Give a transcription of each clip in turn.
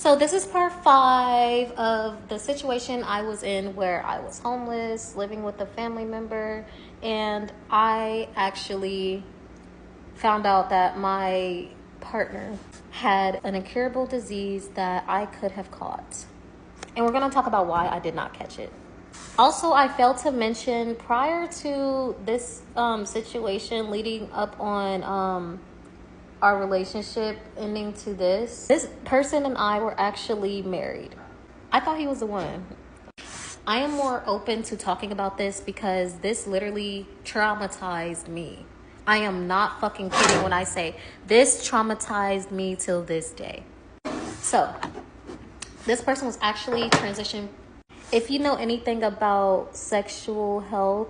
So this is part 5 of the situation I was in where I was homeless, living with a family member, and I actually found out that my partner had an incurable disease that I could have caught. And we're going to talk about why I did not catch it. Also, I failed to mention prior to this situation leading up on our relationship ending to this person and I were actually married. I thought he was the one. I am more open to talking about this because this literally traumatized me. I am not fucking kidding when I say this traumatized me till this day. So, this person was actually transitioned. If you know anything about sexual health,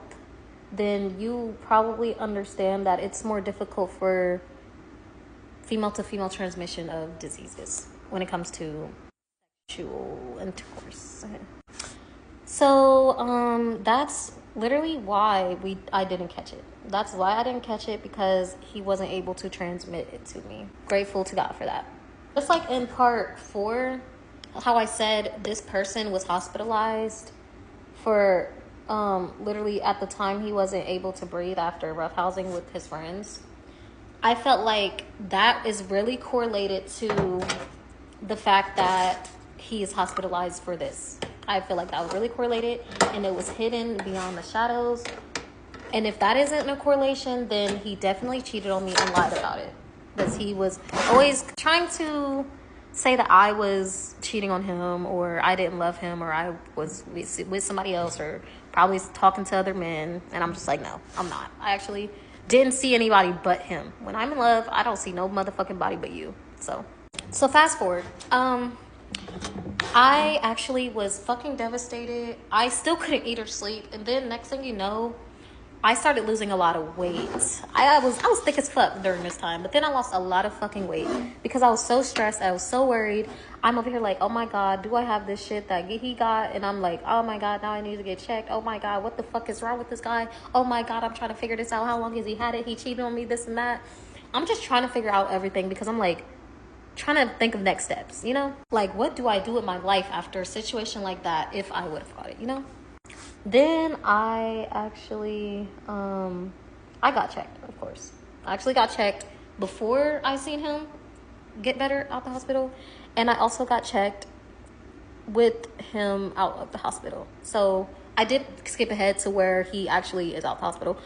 then you probably understand that it's more difficult for female to female transmission of diseases when it comes to sexual intercourse. So that's literally why I didn't catch it. That's why I didn't catch it, because he wasn't able to transmit it to me. Grateful to God for that. Just like in part 4, how I said this person was hospitalized for literally at the time he wasn't able to breathe after roughhousing with his friends. I felt like that is really correlated to the fact that he is hospitalized for this. I feel like that was really correlated, and it was hidden beyond the shadows. And if that isn't a correlation, then he definitely cheated on me and lied about it. Because he was always trying to say that I was cheating on him, or I didn't love him, or I was with somebody else, or probably talking to other men. And I'm just like, no, I'm not. I actually didn't see anybody but him. When I'm in love, I don't see no motherfucking body but you. So fast forward. I actually was fucking devastated. I still couldn't eat or sleep. And then next thing you know, I started losing a lot of weight. I was thick as fuck during this time, but then I lost a lot of fucking weight because I was so stressed. I was so worried. I'm over here like, oh my God, do I have this shit that he got? And I'm like, oh my God, now I need to get checked. Oh my God, what the fuck is wrong with this guy? Oh my God, I'm trying to figure this out. How long has he had it? He cheated on me, this and that. I'm just trying to figure out everything because I'm like, trying to think of next steps, you know? Like, what do I do with my life after a situation like that if I would have caught it, you know? Then I actually, I got checked, of course. I actually got checked before I seen him get better out the hospital. And I also got checked with him out of the hospital. So I did skip ahead to where he actually is out the hospital.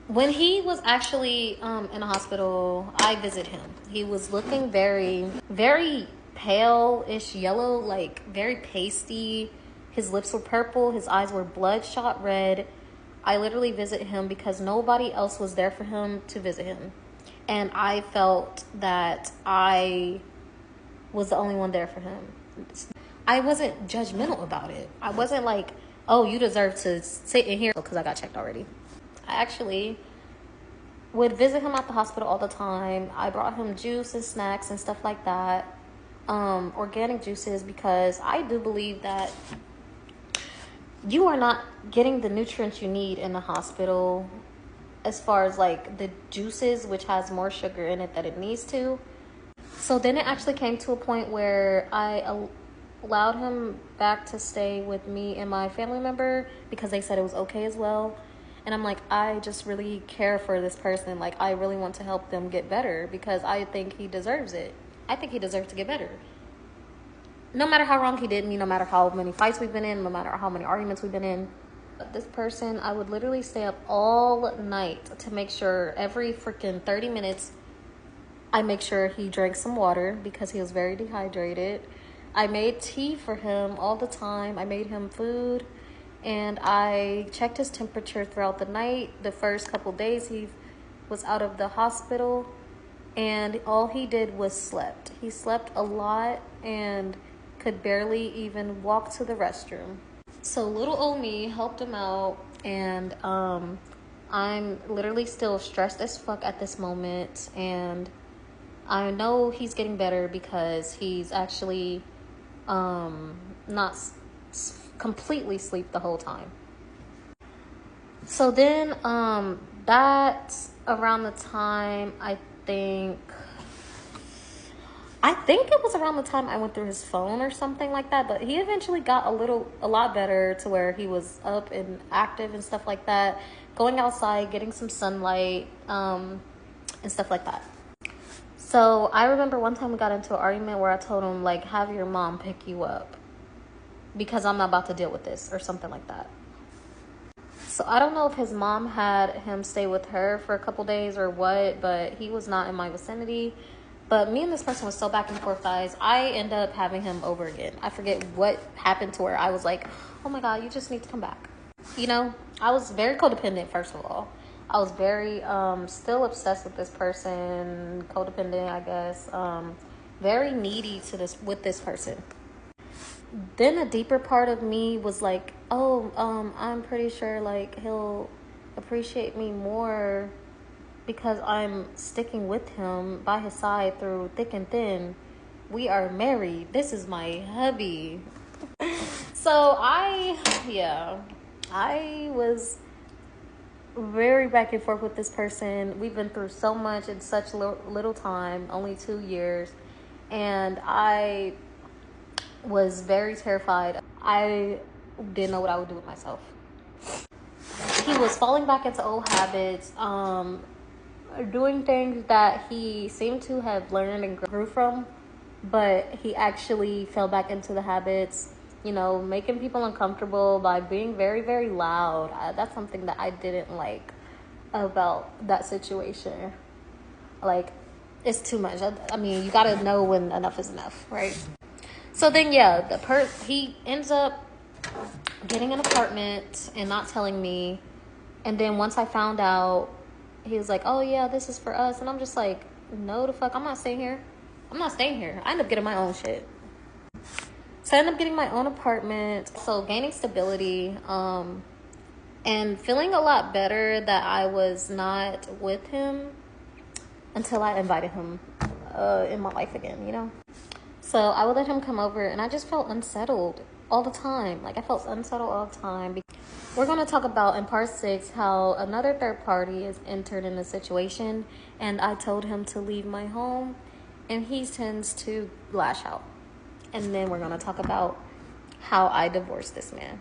When he was actually in the hospital, I visited him. He was looking very, very pale-ish yellow, like very pasty. His lips were purple. His eyes were bloodshot red. I literally visited him because nobody else was there for him to visit him. And I felt that I was the only one there for him. I wasn't judgmental about it. I wasn't like, oh, you deserve to sit in here because I got checked already. I actually would visit him at the hospital all the time. I brought him juice and snacks and stuff like that. Organic juices, because I do believe that you are not getting the nutrients you need in the hospital as far as like the juices, which has more sugar in it than it needs to. So then it actually came to a point where I allowed him back to stay with me and my family member because they said it was okay as well. And I'm like, I just really care for this person. Like, I really want to help them get better because I think he deserves it. I think he deserves to get better. No matter how wrong he did me, no matter how many fights we've been in, no matter how many arguments we've been in. But this person, I would literally stay up all night to make sure every freaking 30 minutes, I make sure he drank some water because he was very dehydrated. I made tea for him all the time. I made him food. And I checked his temperature throughout the night. The first couple days he was out of the hospital. And all he did was slept. He slept a lot and could barely even walk to the restroom. So little old me helped him out. And I'm literally still stressed as fuck at this moment. And I know he's getting better because he's actually not completely asleep the whole time. So then that's around the time I I think it was around the time I went through his phone or something like that, but he eventually got a lot better to where he was up and active and stuff like that, going outside, getting some sunlight, and stuff like that. So I remember one time we got into an argument where I told him, like, have your mom pick you up because I'm not about to deal with this or something like that. So I don't know if his mom had him stay with her for a couple days or what, but he was not in my vicinity. But me and this person was so back and forth, guys. I end up having him over again. I forget what happened to where I was like, oh my God, you just need to come back. You know, I was very codependent, first of all. I was very still obsessed with this person, codependent, I guess. Very needy with this person. Then a deeper part of me was like, oh, I'm pretty sure like he'll appreciate me more because I'm sticking with him by his side through thick and thin. We are married. This is my hubby. So I was very back and forth with this person. We've been through so much in such little time, only 2 years. And I was very terrified. I didn't know what I would do with myself. He was falling back into old habits, doing things that he seemed to have learned and grew from, but he actually fell back into the habits, you know, making people uncomfortable by being very, very loud. That's something that I didn't like about that situation. Like, it's too much. I mean, you gotta know when enough is enough, right? So then, yeah, he ends up getting an apartment and not telling me. And then once I found out, he was like, oh yeah, this is for us. And I'm just like, no, the fuck, I'm not staying here. I'm not staying here. I end up getting my own shit. So I ended up getting my own apartment. So gaining stability, and feeling a lot better that I was not with him until I invited him in my life again, you know? So I would let him come over and I just felt unsettled all the time. Like, I felt unsettled all the time. We're going to talk about in part 6 how another third party is entered in the situation, and I told him to leave my home and he tends to lash out. And then we're going to talk about how I divorced this man.